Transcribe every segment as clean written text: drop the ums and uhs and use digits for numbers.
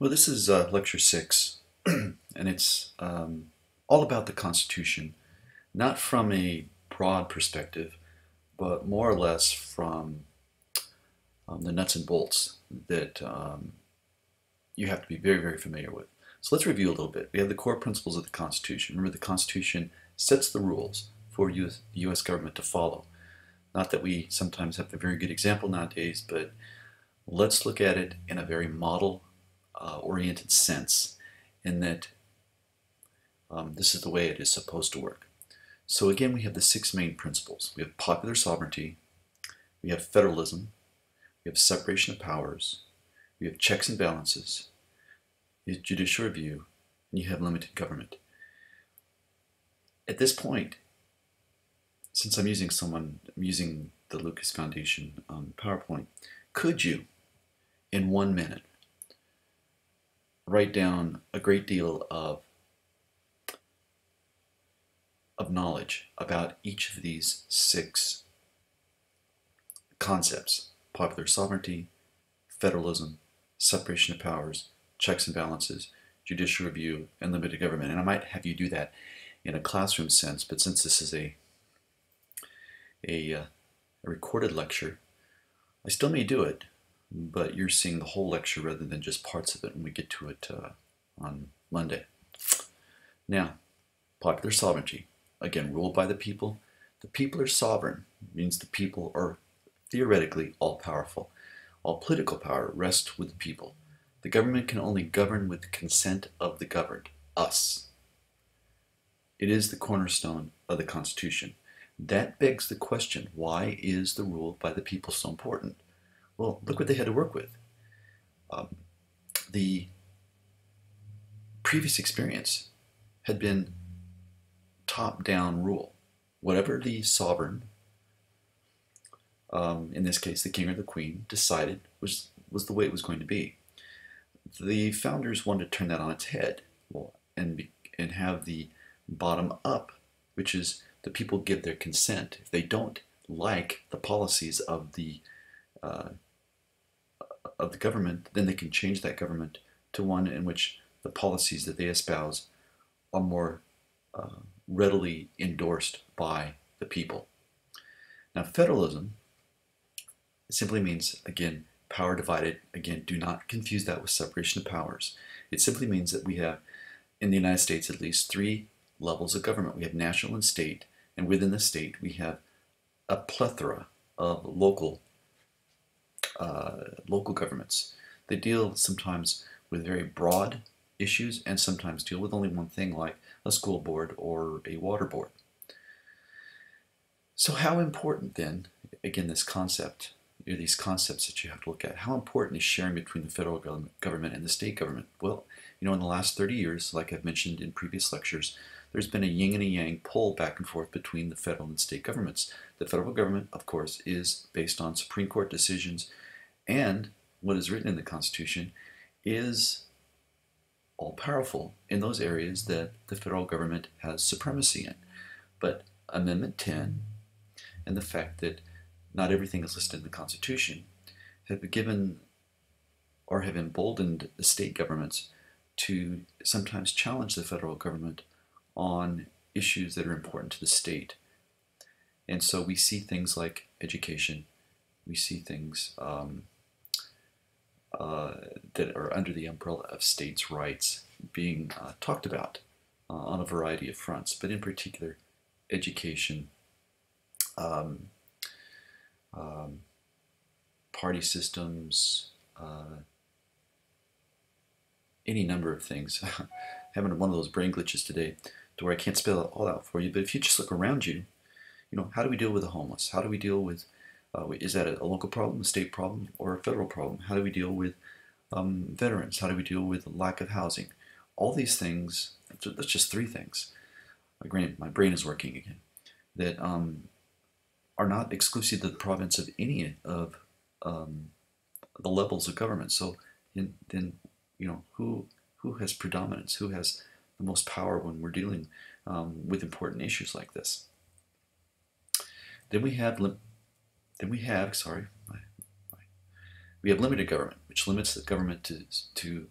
Well, this is lecture six, and it's all about the Constitution, not from a broad perspective, but more or less from the nuts and bolts that you have to be very, very familiar with. So let's review a little bit. We have the core principles of the Constitution. Remember, the Constitution sets the rules for the U.S. government to follow. Not that we sometimes have a very good example nowadays, but let's look at it in a very model oriented sense, in that this is the way it is supposed to work. So again, we have the six main principles. We have popular sovereignty, we have federalism, we have separation of powers, we have checks and balances, you have judicial review, and you have limited government. At this point, since I'm using the Lucas Foundation PowerPoint, could you, in 1 minute, write down a great deal of knowledge about each of these six concepts: popular sovereignty, federalism, separation of powers, checks and balances, judicial review, and limited government? And I might have you do that in a classroom sense, but since this is a recorded lecture, I still may do it, but you're seeing the whole lecture rather than just parts of it when we get to it on Monday. Now, popular sovereignty, again, ruled by the people. The people are sovereign, means the people are theoretically all-powerful. All political power rests with the people. The government can only govern with the consent of the governed, us. It is the cornerstone of the Constitution. That begs the question, why is the rule by the people so important? Well, look what they had to work with. The previous experience had been top-down rule. Whatever the sovereign, in this case the king or the queen, decided was the way it was going to be. The founders wanted to turn that on its head, and have the bottom up, which is the people give their consent. If they don't like the policies of the government, then they can change that government to one in which the policies that they espouse are more readily endorsed by the people. Now, federalism simply means, again, power divided. Again, do not confuse that with separation of powers. It simply means that we have, in the United States at least, three levels of government. We have national and state, and within the state we have a plethora of local governments. They deal sometimes with very broad issues and sometimes deal with only one thing, like a school board or a water board. So how important then, again, this concept, these concepts that you have to look at, how important is sharing between the federal government and the state government? Well, in the last 30 years, like I've mentioned in previous lectures, there's been a yin and a yang pull back and forth between the federal and state governments. The federal government, of course, is based on Supreme Court decisions, and what is written in the Constitution is all-powerful in those areas that the federal government has supremacy in. But Amendment 10 and the fact that not everything is listed in the Constitution have given or have emboldened the state governments to sometimes challenge the federal government on issues that are important to the state. And so we see things like education, we see things that are under the umbrella of states' rights being talked about on a variety of fronts, but in particular education, party systems, any number of things. Having one of those brain glitches today to where I can't spell it all out for you, but if you just look around you, how do we deal with the homeless? How do we deal with, is that a local problem, a state problem, or a federal problem? How do we deal with veterans? How do we deal with lack of housing? All these things, that's just three things. Granted, my brain is working again, that are not exclusive to the province of any of the levels of government. So then, who has predominance? Who has the most power when we're dealing with important issues like this? Then we have we have limited government, which limits the government to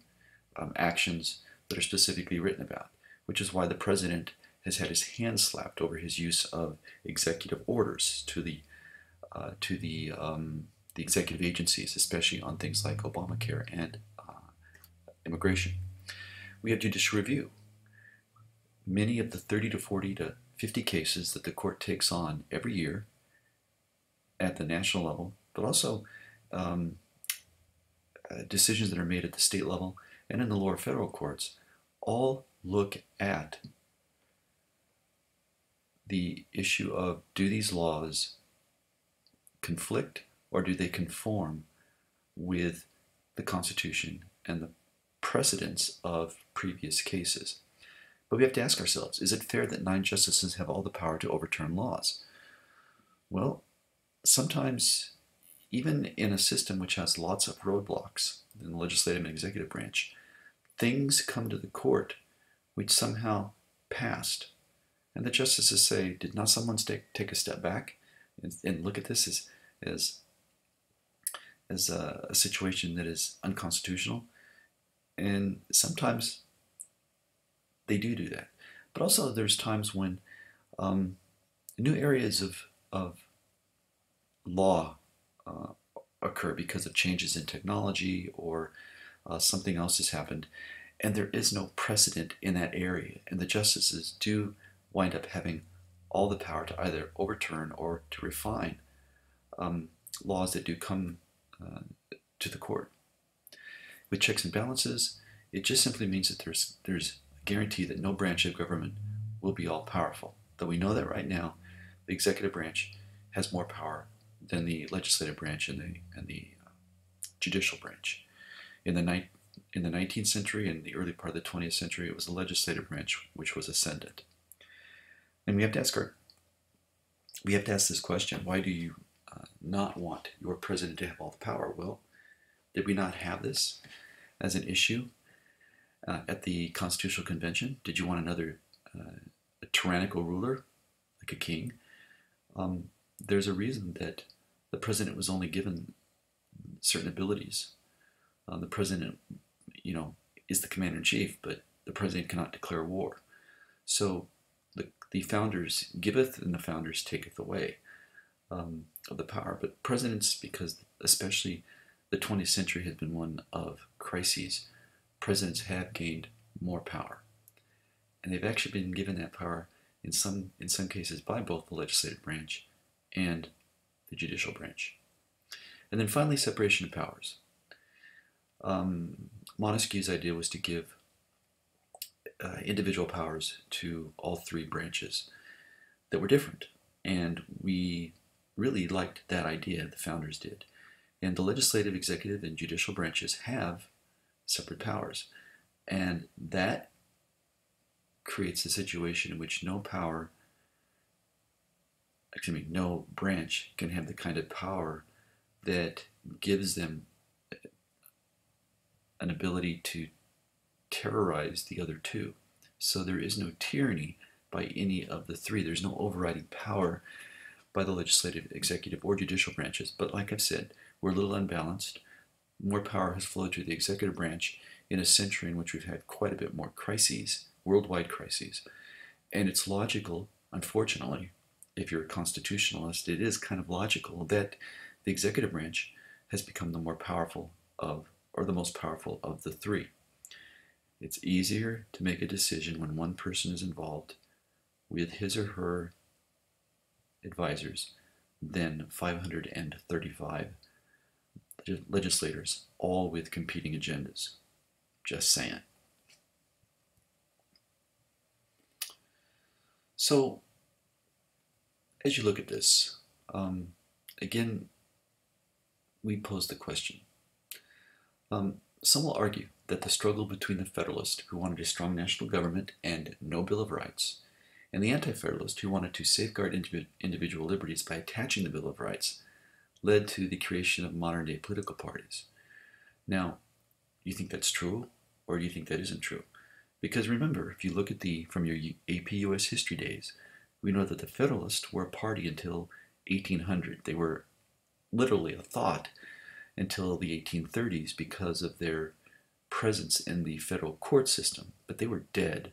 actions that are specifically written about, which is why the president has had his hands slapped over his use of executive orders to the executive agencies, especially on things like Obamacare and immigration. We have judicial review. Many of the 30 to 40 to 50 cases that the court takes on every year at the national level, but also decisions that are made at the state level and in the lower federal courts, all look at the issue of, do these laws conflict or do they conform with the Constitution and the precedents of previous cases? But we have to ask ourselves, is it fair that 9 justices have all the power to overturn laws? Well, sometimes, even in a system which has lots of roadblocks in the legislative and executive branch, things come to the court which somehow passed. And the justices say, did not someone take a step back and look at this as a situation that is unconstitutional? And sometimes they do that. But also there's times when new areas of law occur because of changes in technology or something else has happened, and there is no precedent in that area. And the justices do wind up having all the power to either overturn or to refine laws that do come to the court. With checks and balances, it just simply means that there's a guarantee that no branch of government will be all powerful. Though we know that right now, the executive branch has more power than the legislative branch and the judicial branch. In the 19th century and the early part of the 20th century, it was the legislative branch which was ascendant. And we have to ask this question: why do you not want your president to have all the power? Well, did we not have this as an issue at the Constitutional Convention? Did you want another a tyrannical ruler like a king? There's a reason that the president was only given certain abilities. The president, is the commander-in-chief, but the president cannot declare war. So the founders giveth and the founders taketh away of the power. But presidents, because especially the 20th century has been one of crises, presidents have gained more power. And they've actually been given that power in some cases by both the legislative branch and the judicial branch. And then finally, separation of powers. Montesquieu's idea was to give individual powers to all 3 branches that were different. And we really liked that idea, the founders did. And the legislative, executive, and judicial branches have separate powers. And that creates a situation in which no branch can have the kind of power that gives them an ability to terrorize the other 2. So there is no tyranny by any of the 3. There's no overriding power by the legislative, executive, or judicial branches. But like I've said, we're a little unbalanced. More power has flowed to the executive branch in a century in which we've had quite a bit more crises, worldwide crises. And it's logical, unfortunately, if you're a constitutionalist, it is kind of logical that the executive branch has become the more powerful or the most powerful of the 3. It's easier to make a decision when one person is involved with his or her advisors than 535 legislators, all with competing agendas. Just saying. So, as you look at this, again, we pose the question. Some will argue that the struggle between the Federalists, who wanted a strong national government and no Bill of Rights, and the Anti-Federalists, who wanted to safeguard individual liberties by attaching the Bill of Rights, led to the creation of modern-day political parties. Now, you think that's true, or do you think that isn't true? Because remember, if you look at from your AP US history days, we know that the Federalists were a party until 1800. They were literally a thought until the 1830s because of their presence in the federal court system, but they were dead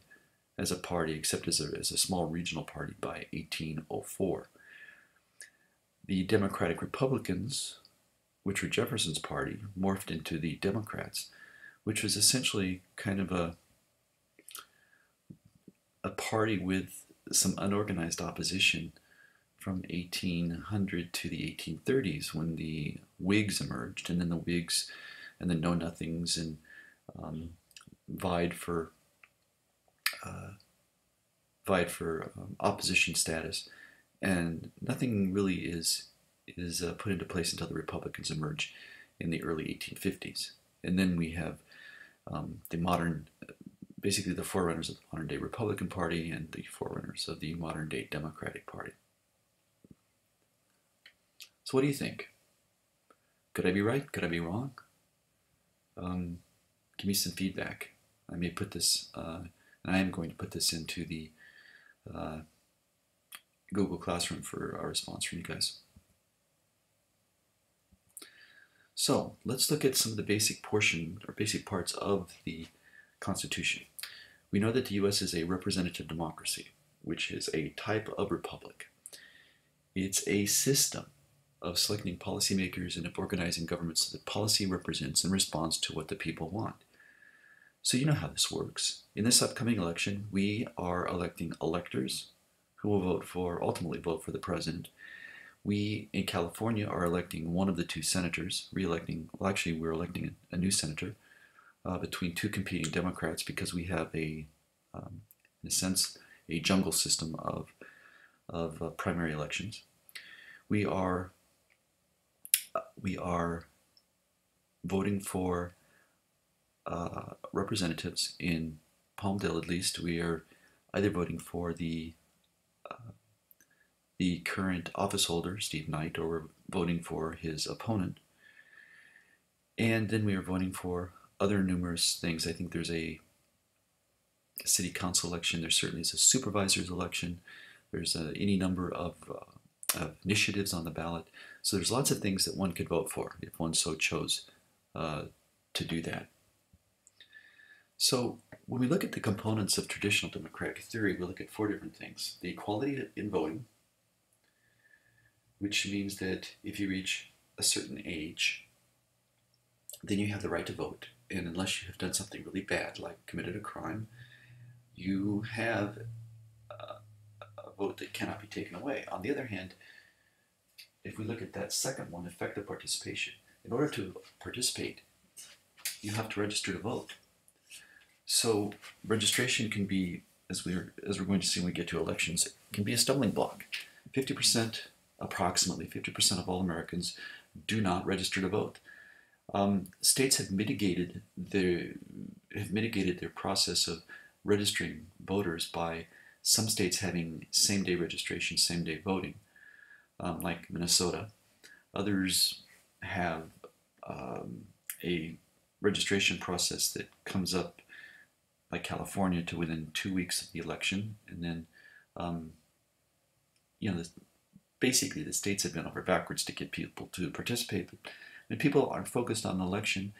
as a party, except as a small regional party by 1804. The Democratic Republicans, which were Jefferson's party, morphed into the Democrats, which was essentially kind of a party with some unorganized opposition from 1800 to the 1830s, when the Whigs emerged, and then the Whigs and the Know Nothings and vied for opposition status, and nothing really is put into place until the Republicans emerge in the early 1850s, and then we have the modern, basically the forerunners of the modern day Republican Party and the forerunners of the modern day Democratic Party. So what do you think? Could I be right? Could I be wrong? Give me some feedback. I may put this, and I am going to put this into the Google Classroom for our response from you guys. So let's look at some of the basic parts of the Constitution. We know that the U.S. is a representative democracy, which is a type of republic. It's a system of selecting policymakers and of organizing government so that policy represents and responds to what the people want. So you know how this works. In this upcoming election, we are electing electors who will ultimately vote for the president. We, in California, are electing one of the two senators, we're electing a new senator between two competing Democrats, because we have in a sense, a jungle system of primary elections. We are voting for representatives in Palmdale. At least we are either voting for the current office holder, Steve Knight, or we're voting for his opponent. And then we are voting for other numerous things. I think there's a city council election. There certainly is a supervisor's election. There's any number of initiatives on the ballot. So there's lots of things that one could vote for if one so chose to do that. So when we look at the components of traditional democratic theory, we look at four different things. The equality in voting, which means that if you reach a certain age, then you have the right to vote. And unless you have done something really bad, like committed a crime, you have a vote that cannot be taken away. On the other hand, if we look at that second one, effective participation, in order to participate, you have to register to vote. So registration can be, as we're going to see when we get to elections, it can be a stumbling block. 50%, approximately 50% of all Americans do not register to vote. States have mitigated their process of registering voters by some states having same-day registration, same-day voting, like Minnesota. Others have a registration process that comes up, like California, to within 2 weeks of the election, and then basically the states have been over backwards to get people to participate. But when people are focused on the election,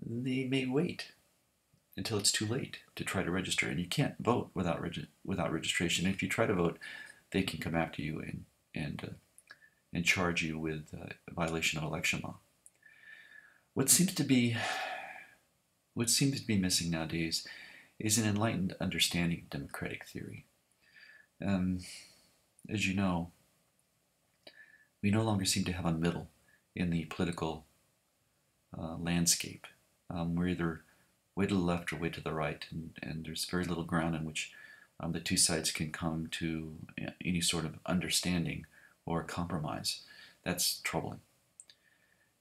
they may wait until it's too late to try to register, and you can't vote without registration. If you try to vote, they can come after you and charge you with a violation of election law. What seems to be missing nowadays is an enlightened understanding of democratic theory. As you know, we no longer seem to have a middle in the political landscape. We're either way to the left or way to the right, and there's very little ground in which the two sides can come to any sort of understanding or compromise. That's troubling.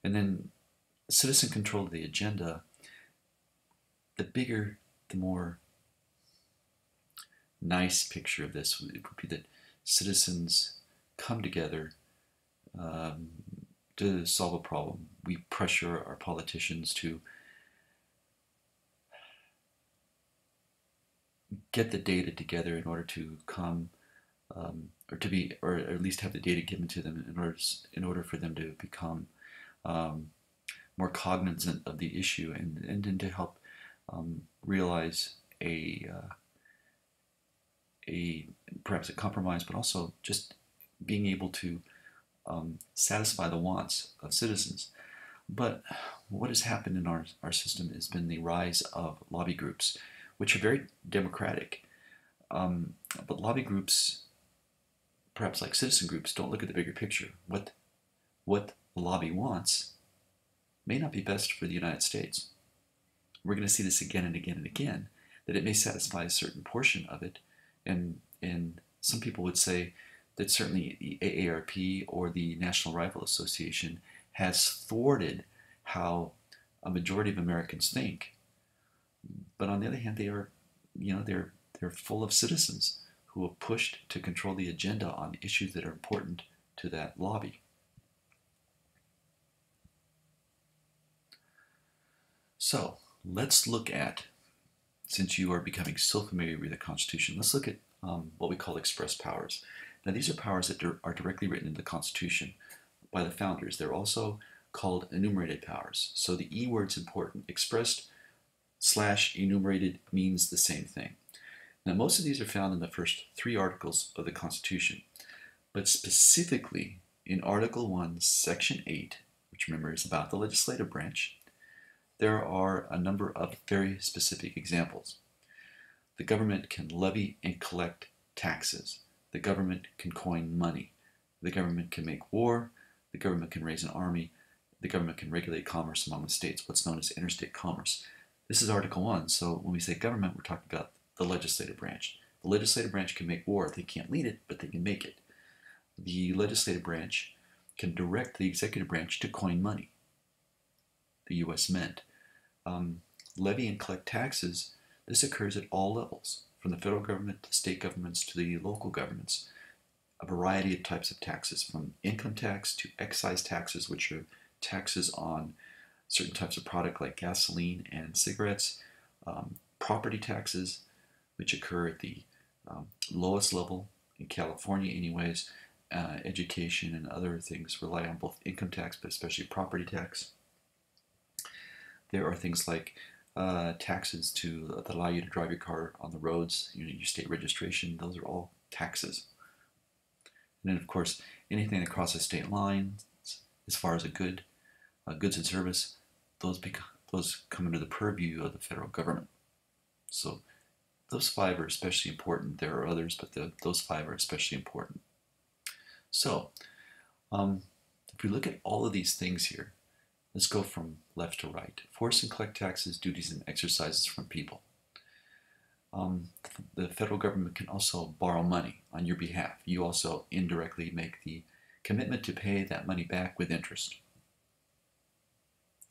And then citizen control of the agenda, the bigger, the more nice picture of this would be that citizens come together to solve a problem. We pressure our politicians to get the data together in order to come, or at least have the data given to them in order for them to become more cognizant of the issue, and then to help realize a perhaps a compromise, but also just being able to satisfy the wants of citizens. But what has happened in our system has been the rise of lobby groups, which are very democratic. But lobby groups, perhaps like citizen groups, don't look at the bigger picture. What the lobby wants may not be best for the United States. We're going to see this again and again and again, that it may satisfy a certain portion of it. And some people would say that certainly the AARP or the National Rifle Association has thwarted how a majority of Americans think. But on the other hand, they're full of citizens who have pushed to control the agenda on issues that are important to that lobby. So let's look at, since you are becoming so familiar with the Constitution, let's look at what we call express powers. Now, these are powers that are directly written in the Constitution by the founders. They're also called enumerated powers. So the E word's important. Expressed / enumerated means the same thing. Now, most of these are found in the first 3 articles of the Constitution, but specifically in Article 1, Section 8, which remember is about the legislative branch, there are a number of very specific examples. The government can levy and collect taxes. The government can coin money. The government can make war. The government can raise an army. The government can regulate commerce among the states, what's known as interstate commerce. This is Article 1, so when we say government, we're talking about the legislative branch. The legislative branch can make war. They can't lead it, but they can make it. The legislative branch can direct the executive branch to coin money, the U.S. Mint. Levy and collect taxes. This occurs at all levels, from the federal government to state governments to the local governments. A variety of types of taxes, from income tax to excise taxes, which are taxes on certain types of product like gasoline and cigarettes, property taxes, which occur at the lowest level in California anyways. Education and other things rely on both income tax, but especially property tax. There are things like taxes that allow you to drive your car on the roads, your state registration. Those are all taxes. And then, of course, anything that crosses state lines, as far as goods and service, those come under the purview of the federal government. So those 5 are especially important. There are others, but those 5 are especially important. So if we look at all of these things here, let's go from left to right. Force and collect taxes, duties, and exercises from people. The federal government can also borrow money on your behalf. You also indirectly make the commitment to pay that money back with interest.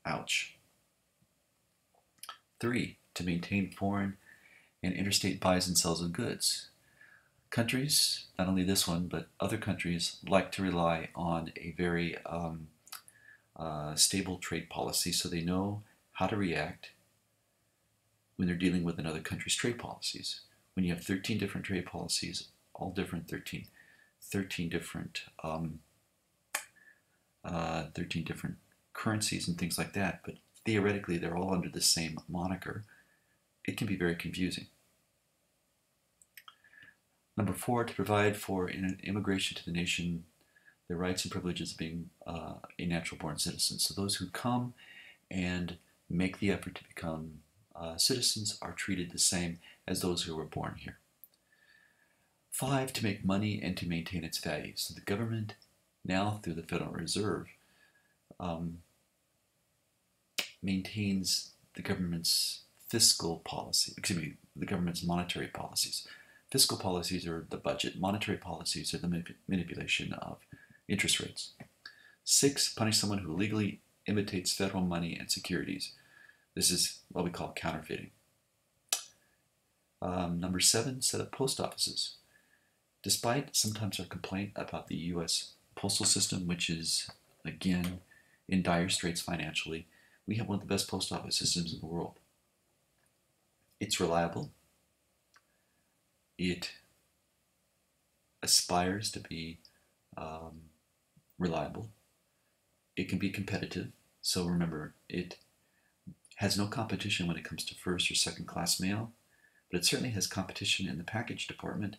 Ouch. 3, to maintain foreign and interstate buys and sells of goods. Countries, not only this one, but other countries, like to rely on a very stable trade policy, so they know how to react when they're dealing with another country's trade policies. When you have 13 different trade policies, all different, 13 different 13 different currencies and things like that, but theoretically they're all under the same moniker, it can be very confusing. Number 4, to provide for immigration to the nation, their rights and privileges of being a natural-born citizen. So those who come and make the effort to become citizens are treated the same as those who were born here. 5, to make money and to maintain its value. So the government, now through the Federal Reserve, maintains the government's fiscal policy, the government's monetary policies. Fiscal policies are the budget. Monetary policies are the manipulation of interest rates. 6, punish someone who illegally imitates federal money and securities. This is what we call counterfeiting. Number 7, set up post offices. Despite sometimes our complaint about the U.S. postal system, which is, again, in dire straits financially, we have one of the best post office systems in the world. It's reliable. It aspires to be reliable. It can be competitive. So remember, it has no competition when it comes to first or second class mail, but it certainly has competition in the package department,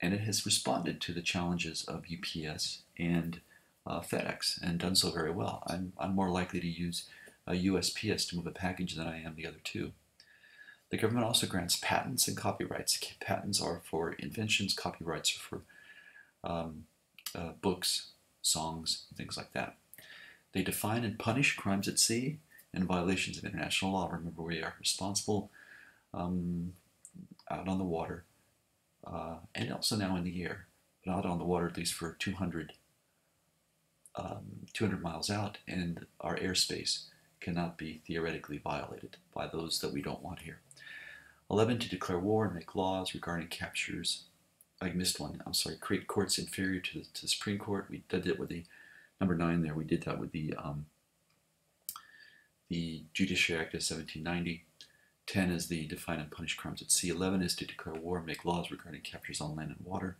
and it has responded to the challenges of UPS and FedEx and done so very well. I'm more likely to use USPS to move a package than I am the other two. The government also grants patents and copyrights. Patents are for inventions, copyrights are for books, songs, things like that. They define and punish crimes at sea and violations of international law. Remember, we are responsible out on the water and also now in the air, but out on the water at least for 200 miles out, and our airspace cannot be theoretically violated by those that we don't want here. 11, to declare war and make laws regarding captures. I missed one. I'm sorry. Create courts inferior to the Supreme Court. We did it with the number 9 there. We did that with the Judiciary Act of 1790. 10 is the define and punish crimes at sea. 11 is to declare war and make laws regarding captures on land and water.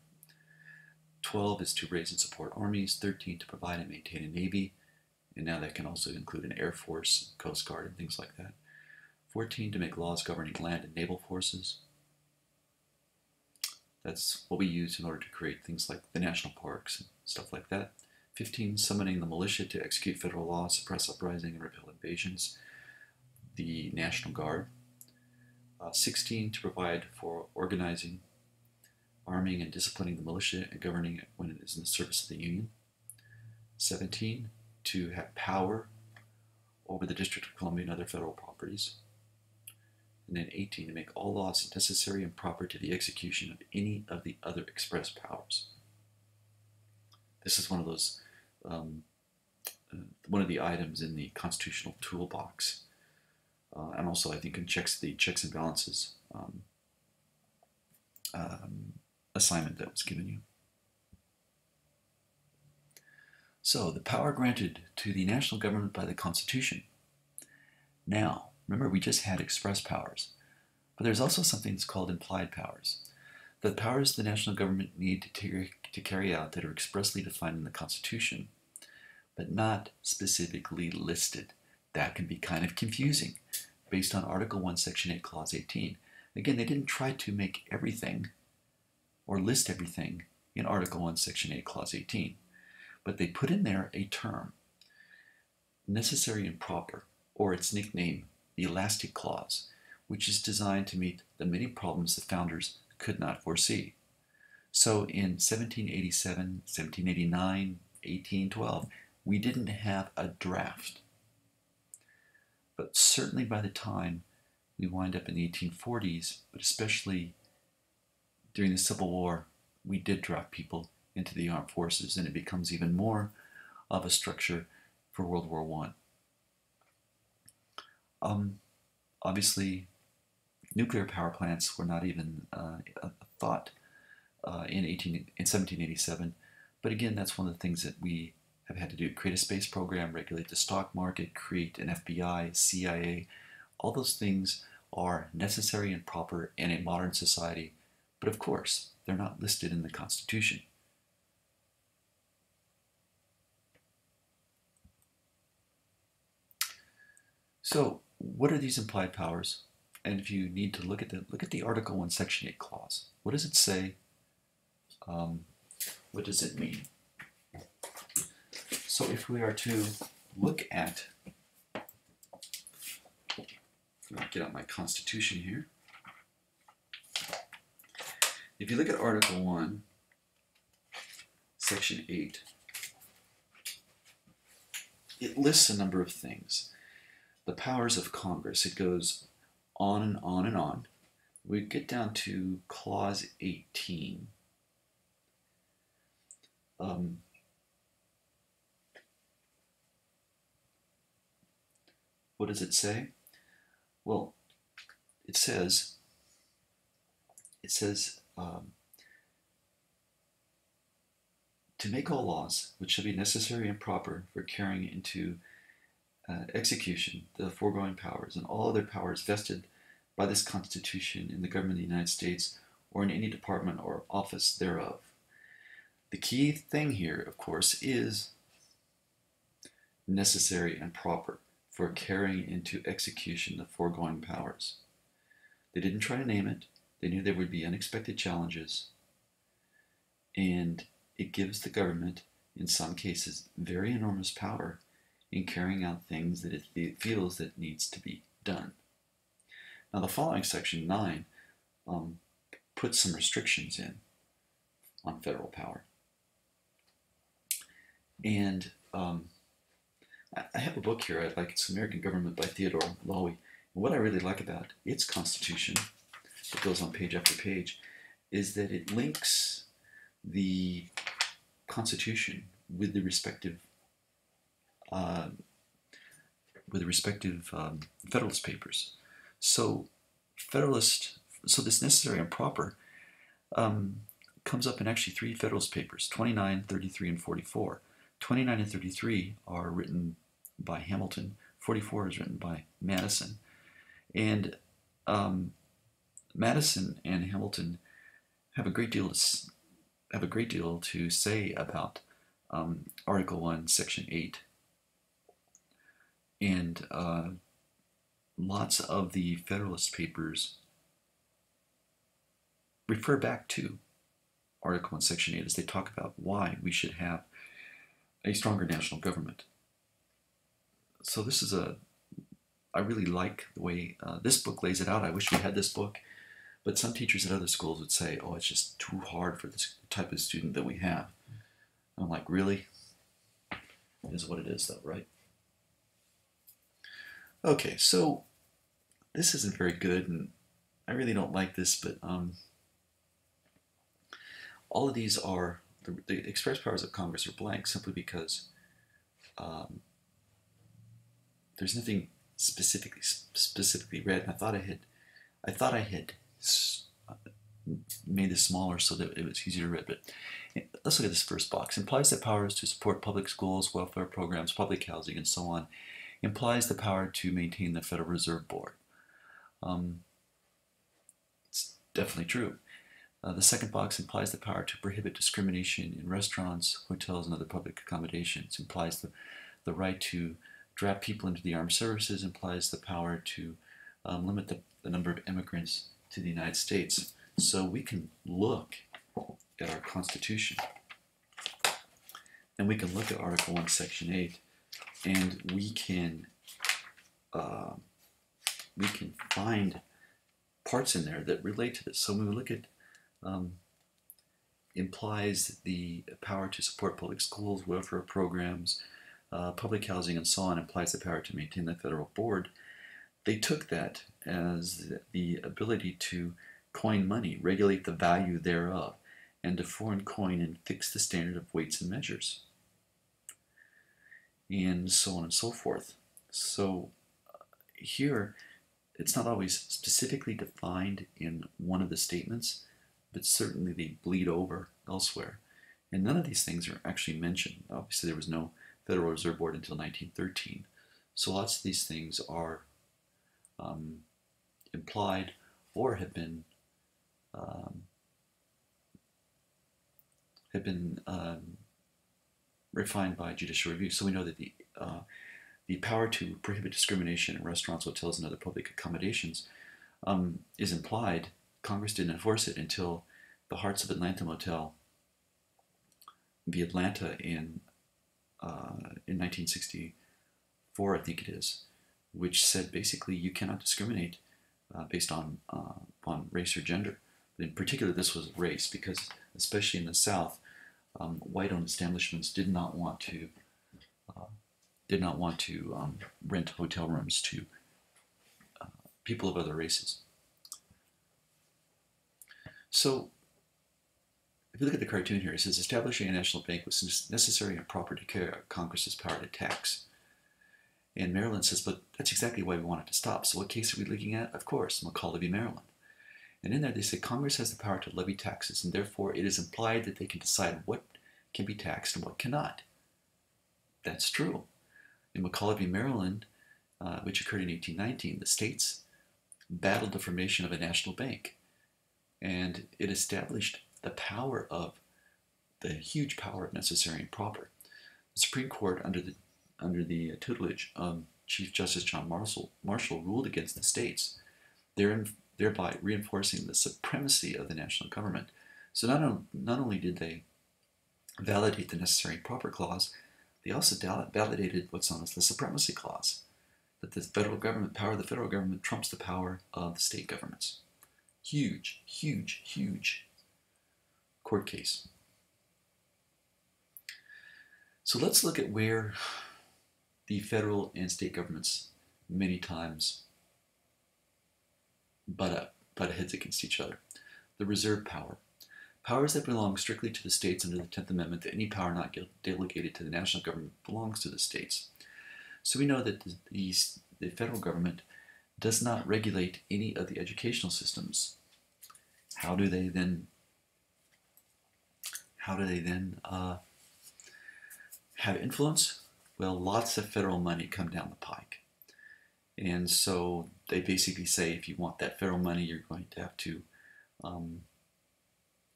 12 is to raise and support armies. 13, to provide and maintain a navy. And now that can also include an air force, coast guard, and things like that. 14, to make laws governing land and naval forces. That's what we use in order to create things like the national parks and stuff like that. 15, summoning the militia to execute federal law, suppress uprising, and repel invasions. The National Guard. 16, to provide for organizing, arming, and disciplining the militia and governing it when it is in the service of the Union. 17, to have power over the District of Columbia and other federal properties. And then 18, to make all laws necessary and proper to the execution of any of the other express powers. This is one of those, one of the items in the constitutional toolbox. And also, I think, in the checks and balances assignment that was given you. So, the power granted to the national government by the Constitution. Now, remember, we just had express powers, but there's also something that's called implied powers. The powers the national government need to carry out that are expressly defined in the Constitution, but not specifically listed. That can be kind of confusing based on Article 1, Section 8, Clause 18. Again, they didn't try to make everything or list everything in Article 1, Section 8, Clause 18, but they put in there a term, necessary and proper, or its nickname, the Elastic Clause, which is designed to meet the many problems the founders could not foresee. So in 1787, 1789, 1812, we didn't have a draft. But certainly by the time we wind up in the 1840s, but especially during the Civil War, we did draft people into the armed forces, and it becomes even more of a structure for World War I. Obviously, nuclear power plants were not even a thought in 1787, but again, that's one of the things that we have had to do. Create a space program, regulate the stock market, create an FBI, CIA. All those things are necessary and proper in a modern society, but of course, they're not listed in the Constitution. So, what are these implied powers? And if you need to look at the Article 1, Section 8 clause. What does it say? What does it mean? So if we are to look at, I'll get out my Constitution here. If you look at Article 1, Section 8, it lists a number of things. The powers of Congress, it goes on and on and on. We get down to Clause 18. What does it say? Well, it says to make all laws which shall be necessary and proper for carrying into execution the foregoing powers and all other powers vested by this Constitution in the government of the United States or in any department or office thereof. The key thing here, of course, is necessary and proper for carrying into execution the foregoing powers. They didn't try to name it. They knew there would be unexpected challenges, and it gives the government, in some cases, very enormous power in carrying out things that it feels that needs to be done. Now, the following section 9 puts some restrictions in on federal power. And I have a book here I like. It's American Government by Theodore Lowy. And what I really like about its constitution, it goes on page after page, is that it links the Constitution with the respective Federalist Papers. So this necessary and proper comes up in actually 3 Federalist Papers, 29, 33, and 44. 29 and 33 are written by Hamilton. 44 is written by Madison. And Madison and Hamilton have a great deal to say about Article 1, Section 8. And lots of the Federalist Papers refer back to Article 1, Section 8 as they talk about why we should have a stronger national government. So this is I really like the way this book lays it out. I wish we had this book, but some teachers at other schools would say, oh, it's just too hard for this type of student that we have. And I'm like, really? It is what it is, though, right? Okay, so this isn't very good, and I really don't like this, but all of these are, the express powers of Congress are blank simply because there's nothing specifically read. And I thought I had made this smaller so that it was easier to read. But let's look at this first box. Implies that powers to support public schools, welfare programs, public housing, and so on. Implies the power to maintain the Federal Reserve Board. It's definitely true. The second box implies the power to prohibit discrimination in restaurants, hotels, and other public accommodations. Implies the right to draft people into the armed services. Implies the power to limit the number of immigrants to the United States. So we can look at our Constitution, and we can look at Article 1, Section 8, and we can find parts in there that relate to this. So when we look at implies the power to support public schools, welfare programs, public housing, and so on, implies the power to maintain the federal board. They took that as the ability to coin money, regulate the value thereof, and to foreign coin and fix the standard of weights and measures, and so on and so forth. So here, it's not always specifically defined in one of the statements, but certainly they bleed over elsewhere. And none of these things are actually mentioned. Obviously, there was no Federal Reserve Board until 1913. So lots of these things are implied or have been refined by judicial review. So we know that the power to prohibit discrimination in restaurants, hotels, and other public accommodations is implied. Congress didn't enforce it until the Hearts of Atlanta Motel, the Atlanta in 1964, I think it is, which said basically you cannot discriminate based on race or gender. But in particular, this was race because, especially in the South, white-owned establishments did not want to rent hotel rooms to people of other races. So, if you look at the cartoon here, it says establishing a national bank was necessary and proper to carry out Congress's power to tax. And Maryland says, but that's exactly why we want it to stop. So what case are we looking at? Of course, McCulloch v. Maryland. And in there they say Congress has the power to levy taxes, and therefore it is implied that they can decide what can be taxed and what cannot. That's true. In McCulloch v. Maryland, which occurred in 1819, the states battled the formation of a national bank. And it established the power of, the huge power of necessary and proper. The Supreme Court, under the tutelage of Chief Justice John Marshall ruled against the states, thereby reinforcing the supremacy of the national government. So not only did they validate the necessary and proper clause, they also validated what's known as the supremacy clause, that the federal government, power of the federal government trumps the power of the state governments. Huge, huge, huge court case. So let's look at where the federal and state governments many times butt heads against each other. The reserve power. Powers that belong strictly to the states under the 10th Amendment, that any power not delegated to the national government belongs to the states. So we know that the federal government does not regulate any of the educational systems. How do they then have influence? Well, lots of federal money come down the pike. And so they basically say, if you want that federal money, you're going to have to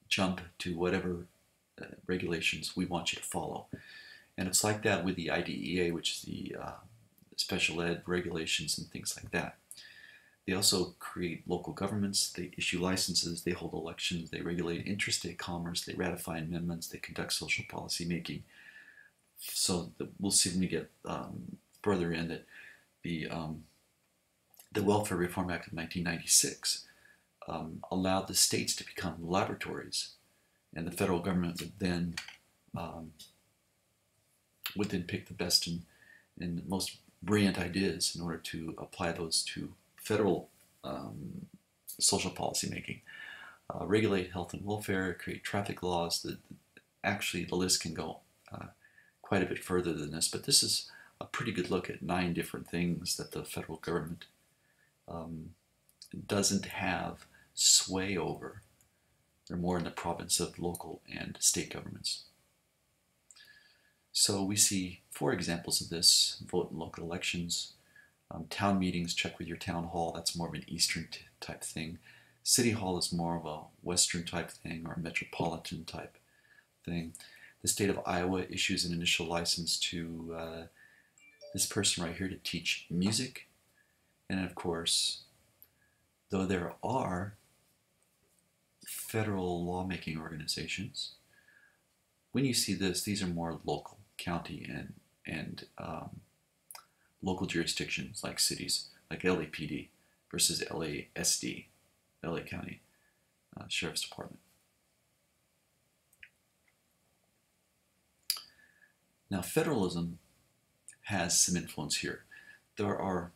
jump to whatever regulations we want you to follow. And it's like that with the IDEA, which is the special ed regulations and things like that. They also create local governments, they issue licenses, they hold elections, they regulate interstate commerce, they ratify amendments, they conduct social policy making. So we'll see when we get further in that the Welfare Reform Act of 1996 allowed the states to become laboratories, and the federal government would then pick the best and most brilliant ideas in order to apply those to federal social policy making. Regulate health and welfare, create traffic laws. Actually, the list can go quite a bit further than this, but this is a pretty good look at 9 different things that the federal government doesn't have sway over. They're more in the province of local and state governments. So we see 4 examples of this: vote in local elections, town meetings, check with your town hall, that's more of an eastern type thing. City hall is more of a western type thing, or a metropolitan type thing. The state of Iowa issues an initial license to this person right here to teach music. And of course, though there are federal lawmaking organizations, when you see this, these are more local, county and local jurisdictions like cities, like LAPD versus LASD, LA County Sheriff's Department. Now, federalism has some influence here. There are,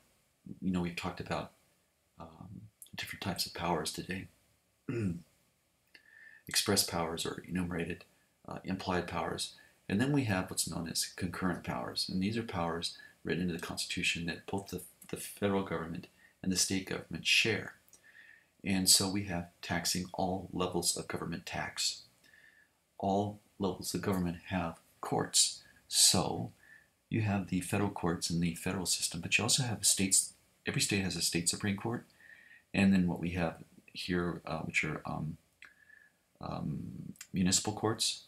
we've talked about different types of powers today. Express powers or enumerated, implied powers. And then we have what's known as concurrent powers. And these are powers written into the Constitution that both the federal government and the state government share. And so we have taxing all levels of government tax. All levels of government have courts. So you have the federal courts in the federal system, but you also have states. Every state has a state Supreme Court. And then what we have here, which are municipal courts.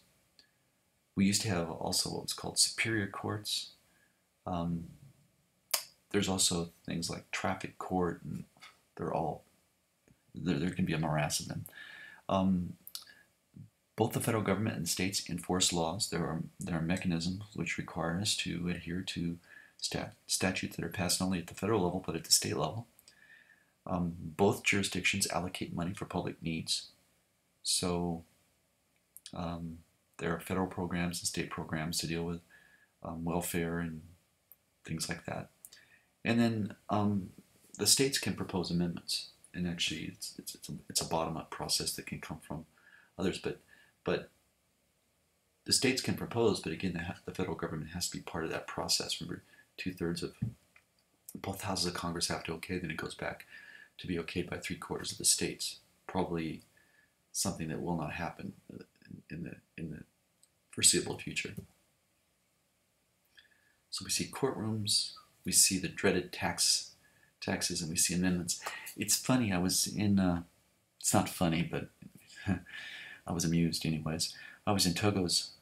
We used to have also what was called superior courts. There's also things like traffic court, and there can be a morass of them. Both the federal government and states enforce laws. There are mechanisms which require us to adhere to statutes that are passed not only at the federal level but at the state level. Both jurisdictions allocate money for public needs. So there are federal programs and state programs to deal with welfare and things like that. And then the states can propose amendments, and actually it's a bottom-up process that can come from others. But the states can propose, but again, the federal government has to be part of that process. Remember, 2/3 of both houses of Congress have to okay, then it goes back to be okayed by 3/4 of the states. Probably something that will not happen in the foreseeable future. So we see courtrooms, we see the dreaded taxes, and we see amendments. It's funny, I was in, it's not funny, but I was amused anyways. I was in Togo's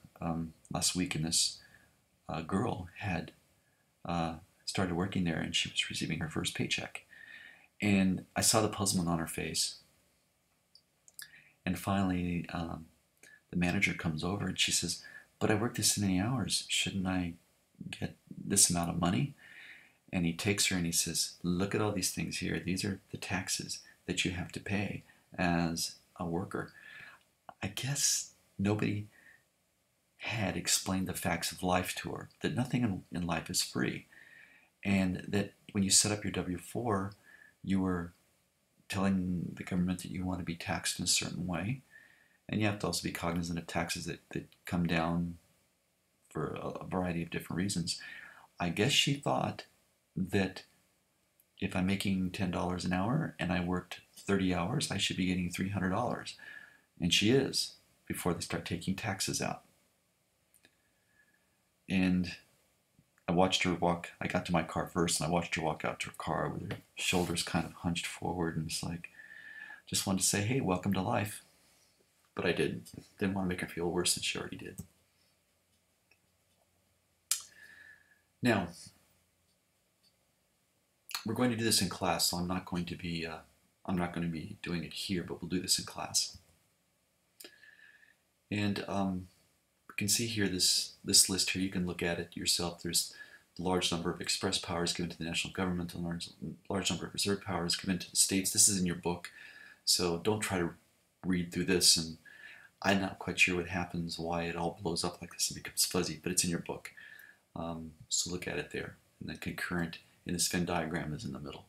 last week, and this girl had started working there, and she was receiving her first paycheck. And I saw the puzzlement on her face. And finally, the manager comes over and she says, "But I worked this many hours. Shouldn't I get this amount of money?" And he takes her and he says, "Look at all these things here. These are the taxes that you have to pay as a worker." I guess nobody had explained the facts of life to her, that nothing in life is free. And that when you set up your W-4, you were telling the government that you want to be taxed in a certain way. And you have to also be cognizant of taxes that come down for a variety of different reasons. I guess she thought that if I'm making $10 an hour and I worked 30 hours, I should be getting $300. And she is, before they start taking taxes out. And I watched her walk. I got to my car first, and I watched her walk out to her car with her shoulders kind of hunched forward, and it's like, just wanted to say, "Hey, welcome to life." But I didn't. Didn't want to make her feel worse than she already did. Now, we're going to do this in class, so I'm not going to be doing it here, but we'll do this in class. And you can see here this list here. You can look at it yourself. There's a large number of express powers given to the national government, and a large number of reserve powers given to the states. This is in your book, so don't try to read through this. And I'm not quite sure what happens, why it all blows up like this and becomes fuzzy, but it's in your book. So look at it there. And then concurrent in this Venn diagram is in the middle.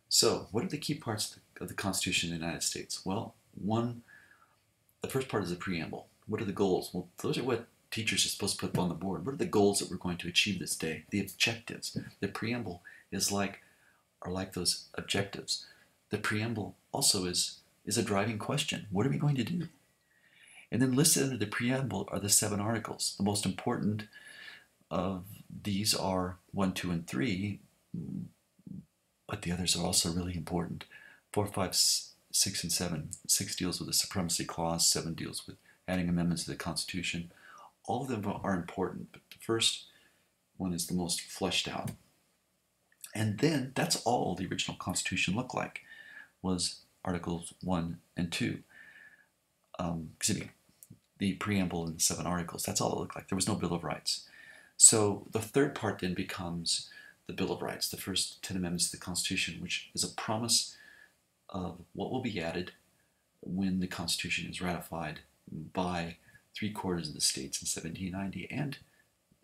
So, what are the key parts of the Constitution of the United States? Well, the first part is the preamble. What are the goals? Well, those are what teachers are supposed to put on the board. What are the goals that we're going to achieve this day? The objectives. The preamble are like those objectives. The preamble also is a driving question. What are we going to do? And then listed under the preamble are the 7 articles. The most important of these are 1, 2, and 3, but the others are also really important. 4, 5, 6, and 7. 6 deals with the Supremacy Clause. 7 deals with adding amendments to the Constitution. All of them are important, but the first one is the most fleshed out. And then that's all the original Constitution looked like, was Articles 1 and 2. The preamble and the 7 articles. That's all it looked like. There was no Bill of Rights. So the third part then becomes the Bill of Rights, the first 10 amendments to the Constitution, which is a promise of what will be added when the Constitution is ratified by 3/4 of the states in 1790, and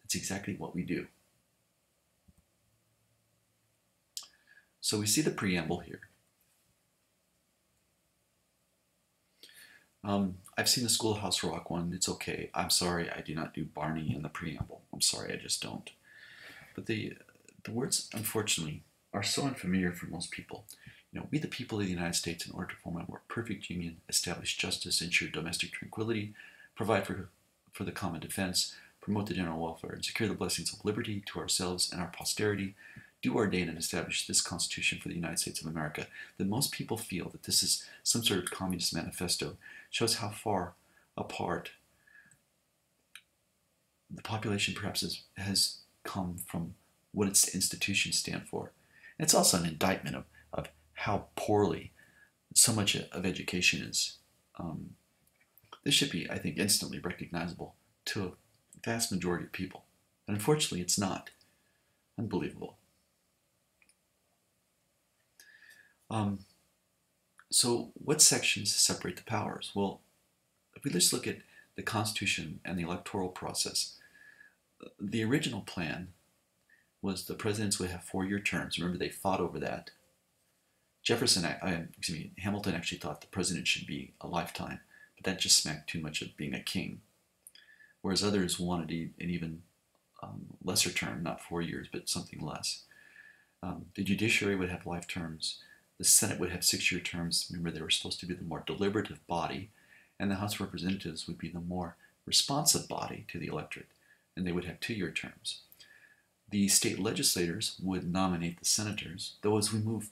that's exactly what we do. So we see the preamble here. I've seen the Schoolhouse Rock one. It's okay. I'm sorry I do not do Barney in the preamble. I'm sorry, I just don't. But the words, unfortunately, are so unfamiliar for most people. We the people of the United States, in order to form a more perfect union, establish justice, ensure domestic tranquility, provide for the common defense, promote the general welfare, and secure the blessings of liberty to ourselves and our posterity, do ordain and establish this Constitution for the United States of America. That most people feel that this is some sort of communist manifesto shows how far apart the population perhaps has come from what its institutions stand for. And it's also an indictment of how poorly so much of education is. This should be, I think, instantly recognizable to a vast majority of people. And unfortunately, it's not. Unbelievable. So what sections separate the powers? Well, if we just look at the Constitution and the electoral process, the original plan was the presidents would have 4-year terms. Remember, they fought over that. Hamilton actually thought the president should be a lifetime, but that just smacked too much of being a king. Whereas others wanted an even lesser term, not 4 years, but something less. The judiciary would have life terms. The Senate would have 6-year terms. Remember, they were supposed to be the more deliberative body, and the House of Representatives would be the more responsive body to the electorate, and they would have 2-year terms. The state legislators would nominate the senators, though as we move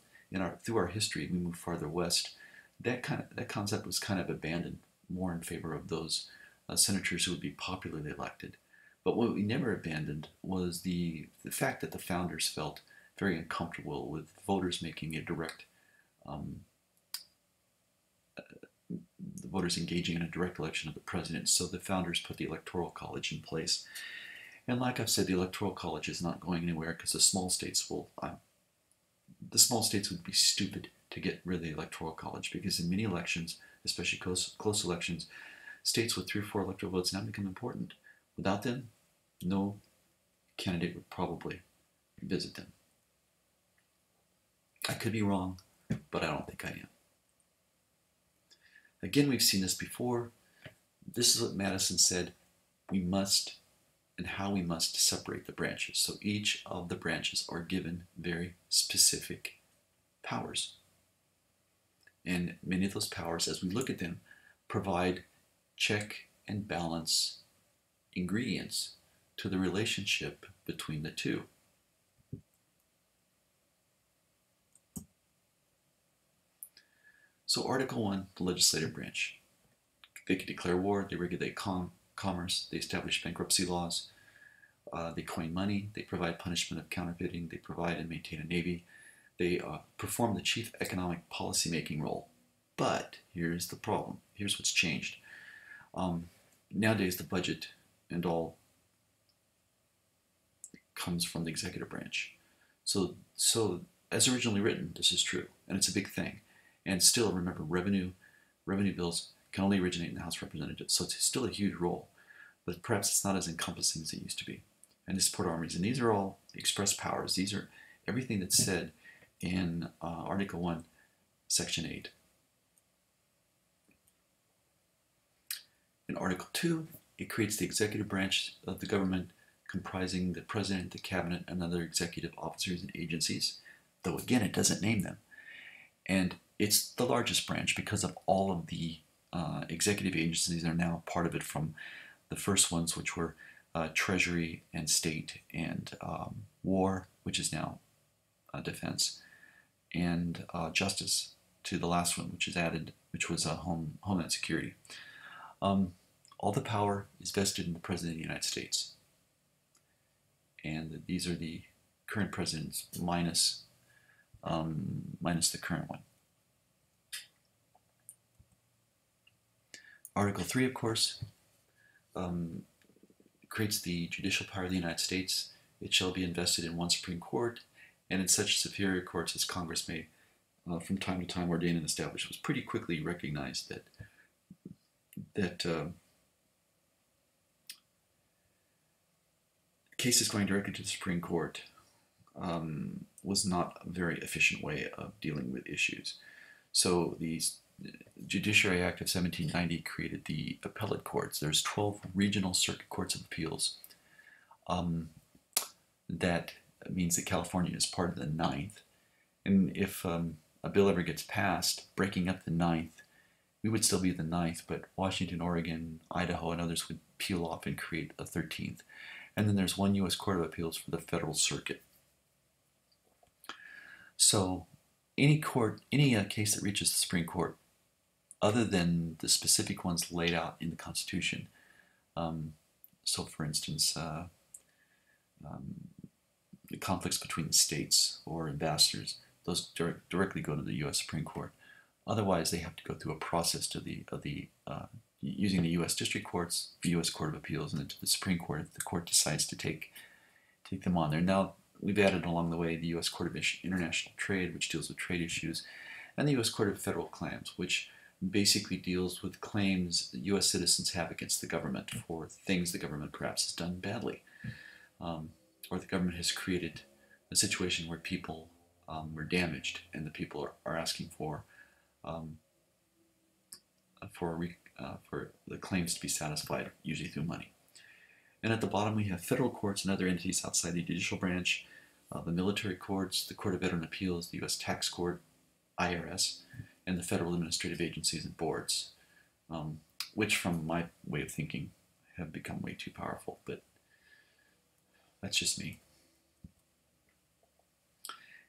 through our history, we move farther west, that concept was kind of abandoned, more in favor of those senators who would be popularly elected. But what we never abandoned was the fact that the founders felt very uncomfortable with voters making a direct, um, the voters engaging in a direct election of the president. So the founders put the Electoral College in place. And like I've said, the Electoral College is not going anywhere because the small states would be stupid to get rid of the Electoral College, because in many elections, especially close elections, states with 3 or 4 electoral votes now become important. Without them, no candidate would probably visit them. I could be wrong, but I don't think I am. Again, we've seen this before. This is what Madison said: we must, and how we must separate the branches. So each of the branches are given very specific powers. And many of those powers, as we look at them, provide check and balance ingredients to the relationship between the two. So Article 1, the legislative branch. They can declare war, they regulate commerce, they establish bankruptcy laws, they coin money, they provide punishment of counterfeiting, they provide and maintain a navy, they perform the chief economic policy-making role. But here's the problem. Here's what's changed. Nowadays, the budget and all comes from the executive branch. So as originally written, this is true, and it's a big thing. And still, remember, revenue bills can only originate in the House of Representatives, so it's still a huge role, but perhaps it's not as encompassing as it used to be. And the support armies, and these are all express powers. These are everything that's said in Article 1, Section 8. In Article 2, it creates the executive branch of the government, comprising the president, the cabinet, and other executive officers and agencies, though again, it doesn't name them. And it's the largest branch because of all of the executive agencies that are now part of it, from the first ones, which were Treasury and State and War, which is now Defense, and Justice, to the last one, which is added, which was Homeland Security. All the power is vested in the President of the United States. And these are the current presidents minus the current one. Article 3, of course, creates the judicial power of the United States. It shall be invested in one Supreme Court, and in such superior courts as Congress may from time to time ordain and establish. It was pretty quickly recognized that cases going directly to the Supreme Court was not a very efficient way of dealing with issues. So the Judiciary Act of 1790 created the appellate courts. There's 12 regional circuit courts of appeals. That means that California is part of the 9th. And if a bill ever gets passed, breaking up the 9th, we would still be the 9th, but Washington, Oregon, Idaho, and others would peel off and create a 13th. And then there's one U.S. Court of Appeals for the Federal Circuit. So any case that reaches the Supreme Court, other than the specific ones laid out in the Constitution, so for instance, the conflicts between the states or ambassadors, those directly go to the U.S. Supreme Court. Otherwise, they have to go through a process to using the U.S. District Courts, the U.S. Court of Appeals, and then to the Supreme Court if the court decides to take them on there. Now, we've added along the way the U.S. Court of International Trade, which deals with trade issues, and the U.S. Court of Federal Claims, which basically deals with claims that U.S. citizens have against the government for things the government perhaps has done badly, or the government has created a situation where people were damaged, and the people are asking for the claims to be satisfied, usually through money. And at the bottom we have federal courts and other entities outside the judicial branch, the military courts, the Court of Veteran Appeals, the U.S. Tax Court, IRS, and the federal administrative agencies and boards, which from my way of thinking have become way too powerful, but that's just me.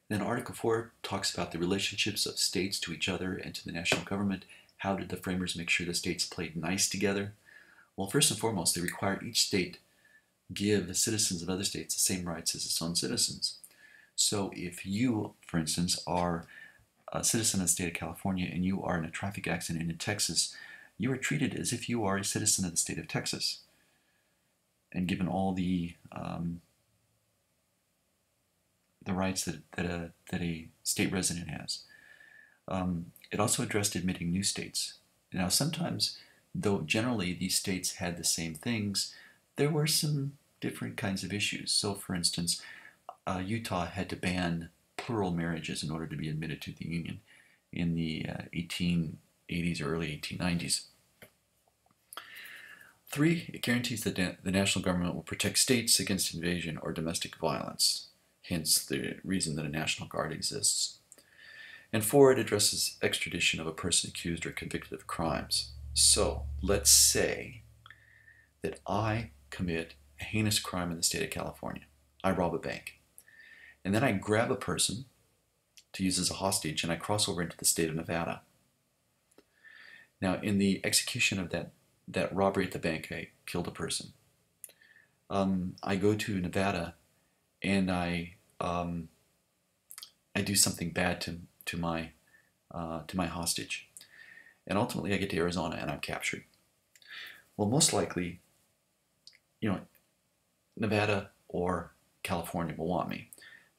Then Article 4 talks about the relationships of states to each other and to the national government. How did the framers make sure the states played nice together? Well, first and foremost, they require each state give the citizens of other states the same rights as its own citizens. So if you, for instance, are a citizen of the state of California and you are in a traffic accident in Texas, you are treated as if you are a citizen of the state of Texas and given all the rights that a state resident has. It also addressed admitting new states. Now, sometimes, though generally these states had the same things, there were some different kinds of issues. So, for instance, Utah had to ban plural marriages in order to be admitted to the Union in the 1880s or early 1890s. 3, it guarantees that the national government will protect states against invasion or domestic violence, hence the reason that a National Guard exists. And 4, it addresses extradition of a person accused or convicted of crimes. So, let's say that I commit a heinous crime in the state of California. I rob a bank. And then I grab a person to use as a hostage and I cross over into the state of Nevada. Now, in the execution of that robbery at the bank, I killed a person. I go to Nevada and I do something bad to my hostage, and ultimately I get to Arizona and I'm captured. Well, most likely, Nevada or California will want me.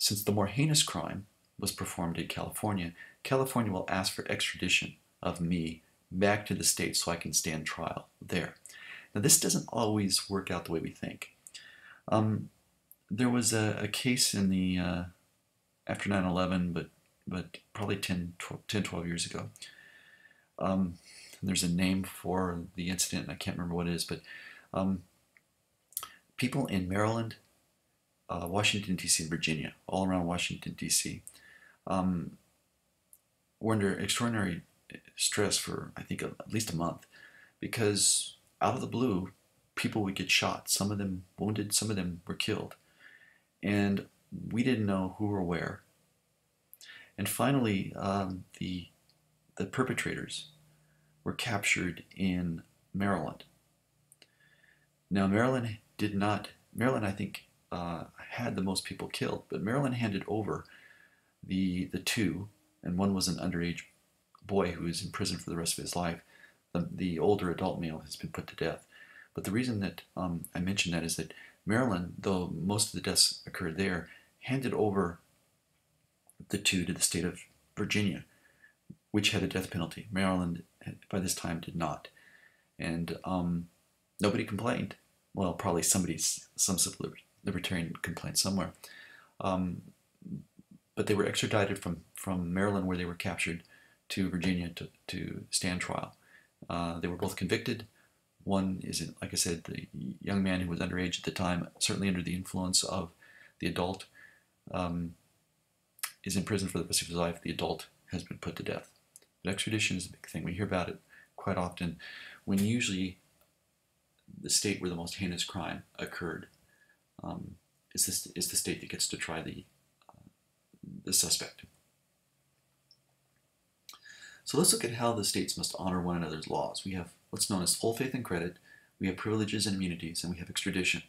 Since the more heinous crime was performed in California, California will ask for extradition of me back to the state so I can stand trial there. Now, this doesn't always work out the way we think. There was a case in the after 9/11, but probably 10, 12 years ago. There's a name for the incident, and I can't remember what it is, but people in Maryland, Washington, D.C., and Virginia, all around Washington, D.C., were under extraordinary stress for, I think, at least a month, because out of the blue, people would get shot. Some of them wounded, some of them were killed. And we didn't know who or where. And finally, the perpetrators were captured in Maryland. Now, Maryland, I think, had the most people killed, but Maryland handed over the two, and one was an underage boy who is in prison for the rest of his life. The older adult male has been put to death. But the reason that I mention that is that Maryland, though most of the deaths occurred there, handed over the two to the state of Virginia, which had a death penalty. Maryland, by this time, did not. And nobody complained. Well, probably some civil libertarian complained somewhere. But they were extradited from Maryland, where they were captured, to Virginia to stand trial. They were both convicted. One is, like I said, the young man who was underage at the time, certainly under the influence of the adult, is in prison for the rest of his life. The adult has been put to death. But extradition is a big thing. We hear about it quite often when usually the state where the most heinous crime occurred is the state that gets to try the suspect. So let's look at how the states must honor one another's laws. We have what's known as full faith and credit, we have privileges and immunities, and we have extradition.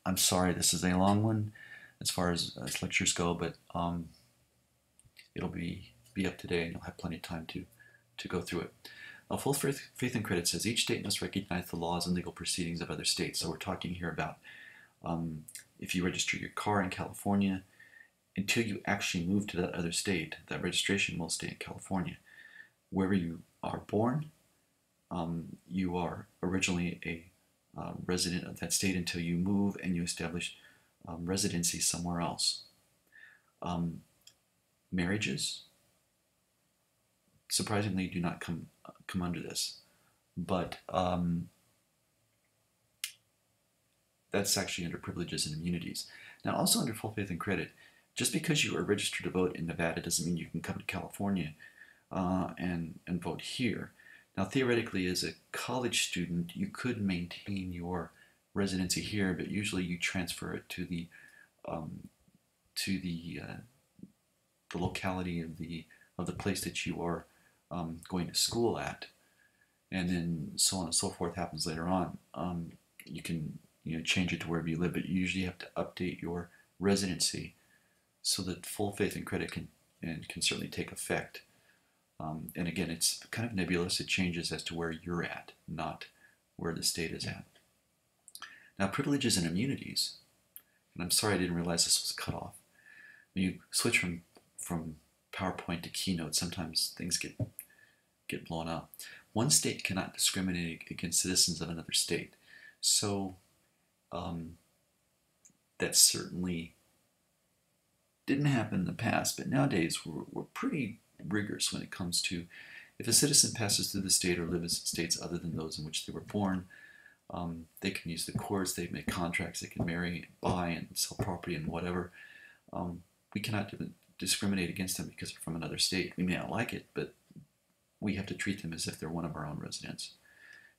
I'm sorry, this is a long one as far as lectures go, but it'll be up today and you'll have plenty of time to go through it. Now, full faith and credit says each state must recognize the laws and legal proceedings of other states. So we're talking here about if you register your car in California, until you actually move to that other state, that registration will stay in California. Wherever you are born, you are originally a resident of that state until you move and you establish residency somewhere else. Marriages, surprisingly, do not come under this, but that's actually under privileges and immunities. Now, also under full faith and credit, just because you are registered to vote in Nevada doesn't mean you can come to California and vote here. Now, theoretically, as a college student, you could maintain your residency here, but usually you transfer it to the locality of the place that you are going to school at. and then so on and so forth happens later on. You can change it to wherever you live, but you usually have to update your residency so that full faith and credit can certainly take effect. And again, it's kind of nebulous. It changes as to where you're at, not where the state is at. Now, privileges and immunities, and I'm sorry I didn't realize this was cut off. When you switch from PowerPoint to Keynote, sometimes things get blown up. One state cannot discriminate against citizens of another state. So that certainly didn't happen in the past, but nowadays we're pretty rigorous when it comes to if a citizen passes through the state or lives in states other than those in which they were born, they can use the courts, they make contracts, they can marry, buy, and sell property and whatever. We cannot discriminate against them because they're from another state. We may not like it, but we have to treat them as if they're one of our own residents.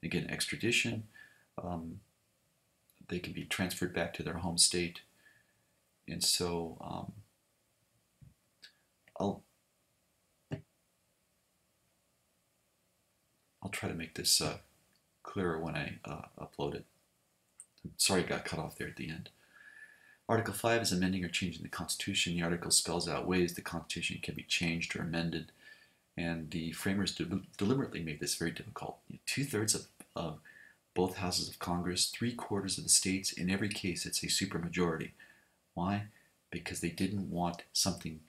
Again, extradition, they can be transferred back to their home state. And so I'll try to make this clearer when I upload it. Sorry it got cut off there at the end. Article 5 is amending or changing the Constitution. The article spells out ways the Constitution can be changed or amended, and the framers deliberately made this very difficult. 2/3 of both houses of Congress, 3/4 of the states, in every case it's a supermajority. Why? Because they didn't want something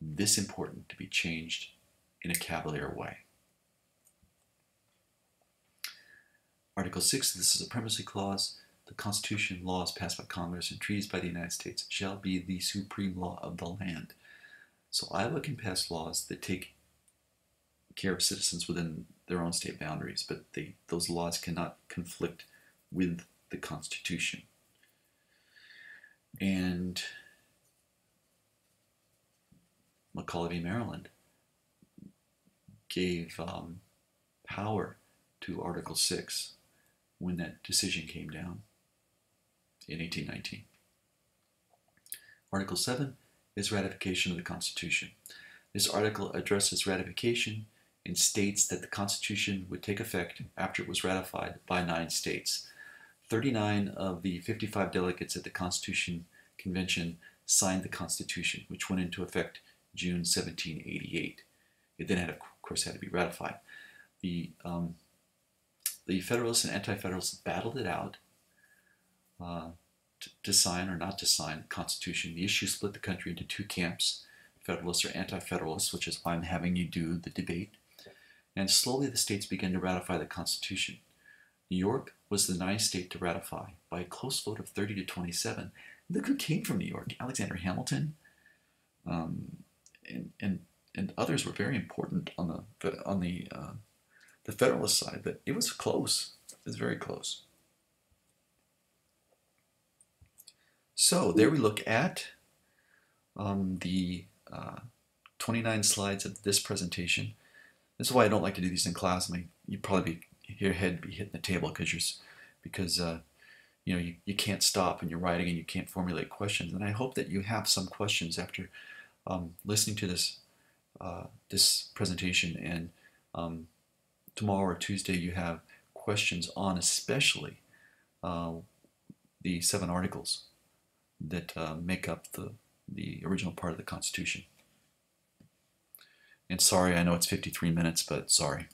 this important to be changed in a cavalier way. Article 6 of the Supremacy Clause, the Constitution, laws passed by Congress, and treaties by the United States shall be the supreme law of the land. So Iowa can pass laws that take care of citizens within their own state boundaries, but those laws cannot conflict with the Constitution. And McCulloch v. Maryland gave power to Article 6 when that decision came down in 1819. Article 7 is ratification of the Constitution. This article addresses ratification and states that the Constitution would take effect after it was ratified by 9 states. 39 of the 55 delegates at the Constitution Convention signed the Constitution, which went into effect June 1788. It then, of course, had to be ratified. The Federalists and Anti-Federalists battled it out to sign or not to sign the Constitution. The issue split the country into 2 camps, Federalists or Anti-Federalists, which is why I'm having you do the debate. And slowly the states began to ratify the Constitution. New York was the 9th state to ratify by a close vote of 30 to 27. Look who came from New York: Alexander Hamilton, and others were very important on the Federalist side. But it was close. It was very close. So there we look at the 29 slides of this presentation. This is why I don't like to do these in class. I mean, you'd probably your head be hitting the table because you can't stop and you're writing and you can't formulate questions. And I hope that you have some questions after listening to this this presentation, and tomorrow or Tuesday you have questions on especially the 7 articles that make up the original part of the Constitution. And sorry, I know it's 53 minutes, but sorry.